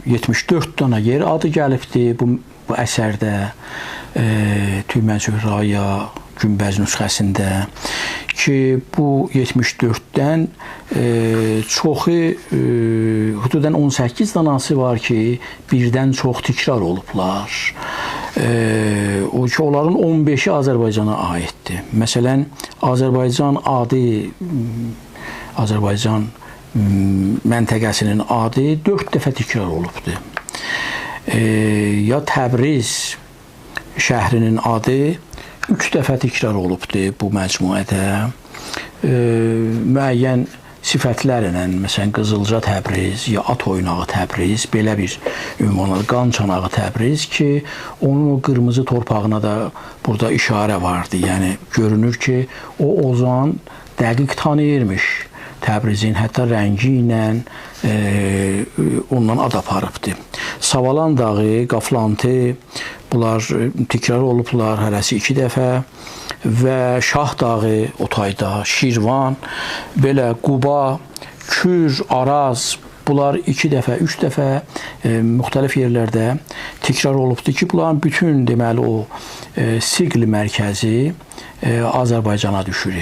74 dana yer adı gəlibdi bu əsərdə, Tüymən Zöhraya günbəz nüsxəsində ki, bu 74-dən çoxu, hüdudən 18 danası var ki, birdən çox təkrar olublar. O ki, onların 15-i Azərbaycana aiddir. Məsələn, Azərbaycan adı, Azərbaycan məntəqəsinin adı 4 dəfə təkrar olubdur. Ya Təbriz şəhrinin adı 3 dəfə təkrar olubdur bu məcmuədə. Müəyyən sifətlərlə, məsələn, Qızılca Təbriz, ya at oynağı Təbriz, belə bir ünvanlar, qan çanağı Təbriz ki, onun o qırmızı torpağına da burada işarə vardı. Yəni, görünür ki, o Ozan dəqiq tanıyırmış Təbrizin, hətta rəngi ilə ondan ad aparıbdır. Savalan dağı, Qaflantı, bunlar təkrar olublar hərəsi 2 dəfə və Şah dağı, Otayda, Şirvan, belə Quba, Kür, Araz, bunlar 2 dəfə, 3 dəfə müxtəlif yerlərdə təkrar olubdur ki, bunların bütün deməli o siql mərkəzi Azərbaycana düşür.